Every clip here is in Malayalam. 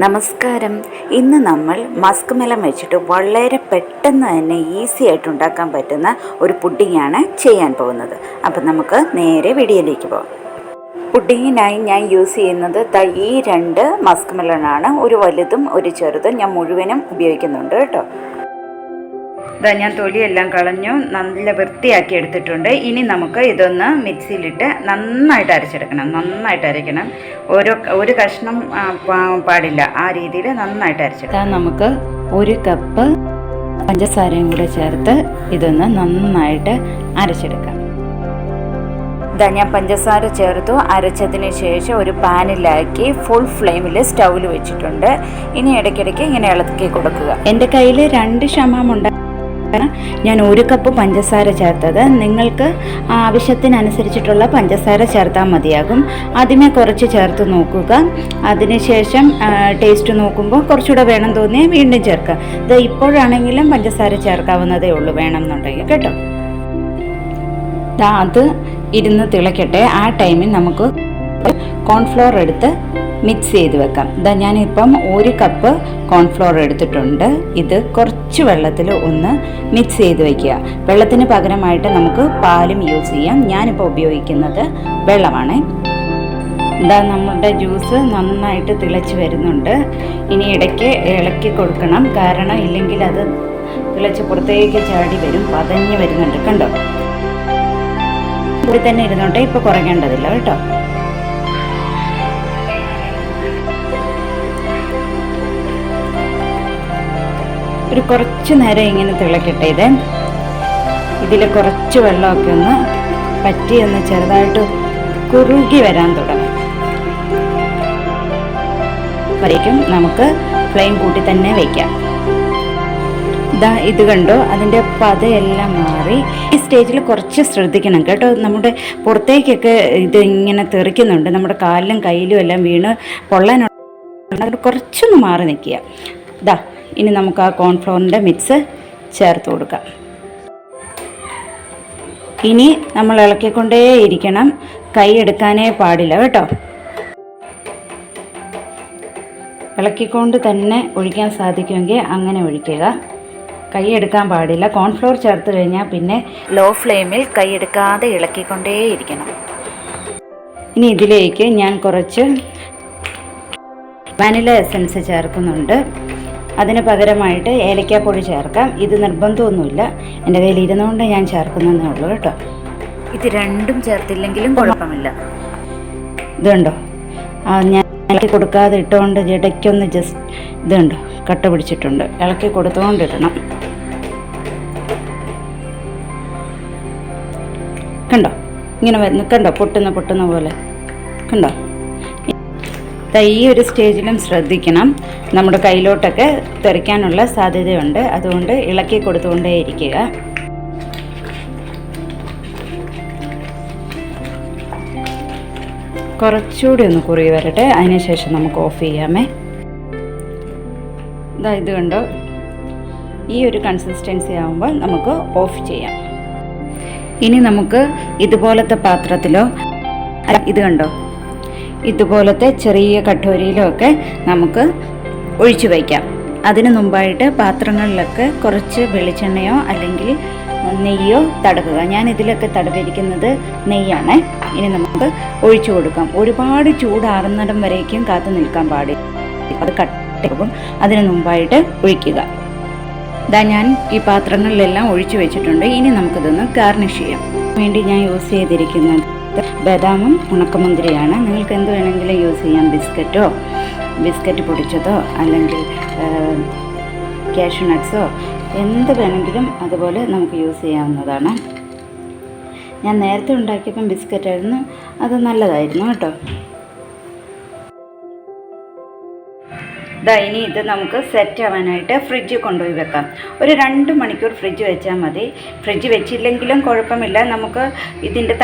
നമസ്കാരം. ഇന്ന് നമ്മൾ മസ്ക്മെലൺ വെച്ചിട്ട് വളരെ പെട്ടെന്ന് തന്നെ ഈസി ആയിട്ട് ഉണ്ടാക്കാൻ പറ്റുന്ന ഒരു പുഡിങ്ങാണ് ചെയ്യാൻ പോകുന്നത്. അപ്പം നമുക്ക് നേരെ വീഡിയോയിലേക്ക് പോകാം. പുഡിങ്ങിനായി ഞാൻ യൂസ് ചെയ്യുന്നത് ഈ 2 മസ്ക്മെലണാണ്. ഒരു വലുതും ഒരു ചെറുതും. ഞാൻ മുഴുവനും ഉപയോഗിക്കുന്നുണ്ട് കേട്ടോ. ഞാൻ തൊലിയെല്ലാം കളഞ്ഞു നല്ല വൃത്തിയാക്കി എടുത്തിട്ടുണ്ട്. ഇനി നമുക്ക് ഇതൊന്ന് മിക്സിയിലിട്ട് നന്നായിട്ട് അരയ്ക്കണം. ഒരു കഷ്ണം പാടില്ല, ആ രീതിയിൽ നന്നായിട്ട് അരച്ചെടുക്കാം. നമുക്ക് 1 കപ്പ് പഞ്ചസാരയും കൂടെ ചേർത്ത് ഇതൊന്ന് നന്നായിട്ട് അരച്ചെടുക്കാം. ഞാൻ പഞ്ചസാര ചേർത്തു. അരച്ചതിന് ശേഷം ഒരു പാനിലാക്കി ഫുൾ ഫ്ലെയിമിൽ സ്റ്റൗവിൽ വെച്ചിട്ടുണ്ട്. ഇനി ഇടയ്ക്കിടയ്ക്ക് ഇങ്ങനെ ഇളക്കി കൊടുക്കുക. എൻ്റെ കയ്യിൽ 2 ക്ഷമമുണ്ട്. ഞാൻ 1 കപ്പ് പഞ്ചസാര ചേർത്തത്. നിങ്ങൾക്ക് ആവശ്യത്തിനനുസരിച്ചിട്ടുള്ള പഞ്ചസാര ചേർത്താൽ മതിയാകും. ആദ്യമേ കുറച്ച് ചേർത്ത് നോക്കുക. അതിനുശേഷം ടേസ്റ്റ് നോക്കുമ്പോൾ കുറച്ചുകൂടെ വേണം തോന്നിയാൽ വീണ്ടും ചേർക്കുക. ഇത് ഇപ്പോഴാണെങ്കിലും പഞ്ചസാര ചേർക്കാവുന്നതേ ഉള്ളൂ വേണമെന്നുണ്ടെങ്കിൽ കേട്ടോ. അത് ഇരുന്ന് തിളക്കട്ടെ. ആ ടൈമിൽ നമുക്ക് കോൺഫ്ലോർ എടുത്ത് മിക്സ് ചെയ്ത് വെക്കാം. ഞാനിപ്പം 1 കപ്പ് കോൺഫ്ലോർ എടുത്തിട്ടുണ്ട്. ഇത് കുറച്ച് വെള്ളത്തിൽ ഒന്ന് മിക്സ് ചെയ്ത് വയ്ക്കുക. വെള്ളത്തിന് പകരമായിട്ട് നമുക്ക് പാലും യൂസ് ചെയ്യാം. ഞാനിപ്പോൾ ഉപയോഗിക്കുന്നത് വെള്ളമാണ്. നമ്മുടെ ജ്യൂസ് നന്നായിട്ട് തിളച്ച് വരുന്നുണ്ട്. ഇനി ഇടയ്ക്ക് ഇളക്കി കൊടുക്കണം, കാരണം ഇല്ലെങ്കിൽ അത് തിളച്ച് പുറത്തേക്ക് ചാടി വരും, പതഞ്ഞ് വരുന്നുണ്ട്. കണ്ടോ, ഇവിടെ തന്നെ ഇരുന്നോട്ടെ, ഇപ്പോൾ കുറയ്ക്കേണ്ടതില്ല കേട്ടോ. ഒരു കുറച്ച് നേരം ഇങ്ങനെ തിളക്കട്ടെ. ഇതിൽ കുറച്ച് വെള്ളമൊക്കെ ഒന്ന് പറ്റി ഒന്ന് ചെറുതായിട്ട് കുറുകി വരാൻ തുടങ്ങും. വരയ്ക്കും നമുക്ക് ഫ്ലെയിം കൂട്ടി തന്നെ വയ്ക്കാം. ഇത് കണ്ടോ, അതിൻ്റെ പതയെല്ലാം മാറി. ഈ സ്റ്റേജിൽ കുറച്ച് ശ്രദ്ധിക്കണം കേട്ടോ. നമ്മുടെ പുറത്തേക്കൊക്കെ ഇത് ഇങ്ങനെ തെറിക്കുന്നുണ്ട്. നമ്മുടെ കാലിലും കയ്യിലും എല്ലാം വീണ് പൊള്ളാനുള്ള കുറച്ചൊന്ന് മാറി നിൽക്കുക. ഇനി നമുക്ക് ആ കോൺഫ്ലോറിൻ്റെ മിക്സ് ചേർത്ത് കൊടുക്കാം. ഇനി നമ്മൾ ഇളക്കിക്കൊണ്ടേ ഇരിക്കണം, കൈ എടുക്കാനേ പാടില്ല കേട്ടോ. ഇളക്കിക്കൊണ്ട് തന്നെ ഒഴിക്കാൻ സാധിക്കുമെങ്കിൽ അങ്ങനെ ഒഴിക്കുക. കൈ എടുക്കാൻ പാടില്ല. കോൺഫ്ലോർ ചേർത്ത് കഴിഞ്ഞാൽ പിന്നെ ലോ ഫ്ലെയിമിൽ കൈ എടുക്കാതെ ഇളക്കിക്കൊണ്ടേ ഇരിക്കണം. ഇനി ഇതിലേക്ക് ഞാൻ കുറച്ച് വാനില എസൻസ് ചേർക്കുന്നുണ്ട്. അതിന് പകരമായിട്ട് ഏലക്കാപ്പൊടി ചേർക്കാം. ഇത് നിർബന്ധമൊന്നുമില്ല, എൻ്റെ കയ്യിൽ ഇരുന്നുകൊണ്ട് ഞാൻ ചേർക്കുന്നതേ ഉള്ളൂ കേട്ടോ. ഇത് രണ്ടും ചേർത്തില്ലെങ്കിലും കുഴപ്പമില്ല. ഇതുണ്ടോ, ഞാൻ ഇളക്കി കൊടുക്കാതെ ഇട്ടുകൊണ്ട് ഇടയ്ക്കൊന്ന് ജസ്റ്റ് ഇതുണ്ടോ കട്ട പിടിച്ചിട്ടുണ്ട്. ഇളക്കി കൊടുത്തുകൊണ്ടിടണം. കണ്ടോ, ഇങ്ങനെ വരുന്നു. കണ്ടോ, പൊട്ടുന്ന പോലെ കണ്ടോ. ഈ ഒരു സ്റ്റേജിലും ശ്രദ്ധിക്കണം, നമ്മുടെ കയ്യിലോട്ടൊക്കെ തെറിക്കാനുള്ള സാധ്യതയുണ്ട്. അതുകൊണ്ട് ഇളക്കി കൊടുത്തുകൊണ്ടേ ഇരിക്കുക. കുറച്ചുകൂടി ഒന്ന് കുറുകി വരട്ടെ, അതിനുശേഷം നമുക്ക് ഓഫ് ചെയ്യാമേ. ഇത് കണ്ടോ, ഈ ഒരു കൺസിസ്റ്റൻസി ആകുമ്പോൾ നമുക്ക് ഓഫ് ചെയ്യാം. ഇനി നമുക്ക് ഇതുപോലത്തെ പാത്രത്തിലോ, ഇത് കണ്ടോ, ഇതുപോലത്തെ ചെറിയ കട്ടോരിയിലോ ഒക്കെ നമുക്ക് ഒഴിച്ചു വയ്ക്കാം. അതിന് മുമ്പായിട്ട് പാത്രങ്ങളിലൊക്കെ കുറച്ച് വെളിച്ചെണ്ണയോ അല്ലെങ്കിൽ നെയ്യോ തടവുക. ഞാൻ ഇതിലൊക്കെ തടവിരിക്കുന്നത് നെയ്യാണ്. ഇനി നമുക്ക് ഒഴിച്ചു കൊടുക്കാം. ഒരുപാട് ചൂടാറുന്നിടം വരേക്കും കാത്തു നിൽക്കാൻ പാടില്ല, അത് കട്ടയാകും. അതിന് മുമ്പായിട്ട് ഒഴിക്കുക. ഞാൻ ഈ പാത്രങ്ങളിലെല്ലാം ഒഴിച്ചു വെച്ചിട്ടുണ്ട്. ഇനി നമുക്കിതൊന്ന് ഗാർണിഷ് ചെയ്യാം. വേണ്ടി ഞാൻ യൂസ് ചെയ്തിരിക്കുന്നത് ബദാമും ഉണക്കമുന്തിരിയാണ്. നിങ്ങൾക്ക് എന്ത് വേണമെങ്കിലും യൂസ് ചെയ്യാം. ബിസ്ക്കറ്റ് പൊടിച്ചതോ അല്ലെങ്കിൽ കാഷ്യൂ നട്ട്സോ എന്ത് വേണമെങ്കിലും അതുപോലെ നമുക്ക് യൂസ് ചെയ്യാവുന്നതാണ്. ഞാൻ നേരത്തെ ഉണ്ടാക്കിയപ്പം ബിസ്ക്കറ്റായിരുന്നു, അത് നല്ലതായിരുന്നു കേട്ടോ. ഇനി ഇത് നമുക്ക് സെറ്റ് ആവാനായിട്ട് ഫ്രിഡ്ജിൽ കൊണ്ടുപോയി വെക്കാം. ഒരു 2 മണിക്കൂർ ഫ്രിഡ്ജ് വെച്ചാൽ മതി. ഫ്രിഡ്ജ് വെച്ചില്ലെങ്കിലും കുഴപ്പമില്ല, നമുക്ക് ഇതിൻ്റെ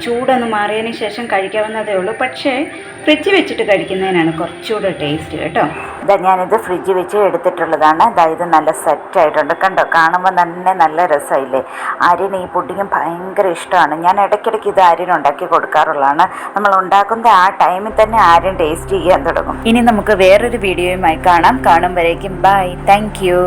ചൂടൊന്ന് മാറിയതിന് ശേഷം കഴിക്കാവുന്നതേ ഉള്ളൂ. പക്ഷേ ഫ്രിഡ്ജ് വെച്ചിട്ട് കഴിക്കുന്നതിനാണ് കുറച്ചുകൂടെ ടേസ്റ്റ് കേട്ടോ. ഞാനിത് ഫ്രിഡ്ജ് വെച്ച് എടുത്തിട്ടുള്ളതാണ്. ഇത് നല്ല സെറ്റായിട്ടുണ്ട് കണ്ടോ, കാണുമ്പോൾ തന്നെ നല്ല രസമില്ലേ. ആര്യന് ഈ പുഡിങ്ങും ഭയങ്കര ഇഷ്ടമാണ്. ഞാൻ ഇടയ്ക്കിടയ്ക്ക് ഇത് ആര്യന് ഉണ്ടാക്കി കൊടുക്കാറുള്ളതാണ്. നമ്മൾ ഉണ്ടാക്കുന്ന ആ ടൈമിൽ തന്നെ ആര്യൻ ടേസ്റ്റ് ചെയ്യാൻ തുടങ്ങും. ഇനി നമുക്ക് വേറൊരു വീഡിയോയുമായി കാണും വരേക്കും ബൈ. Thank you.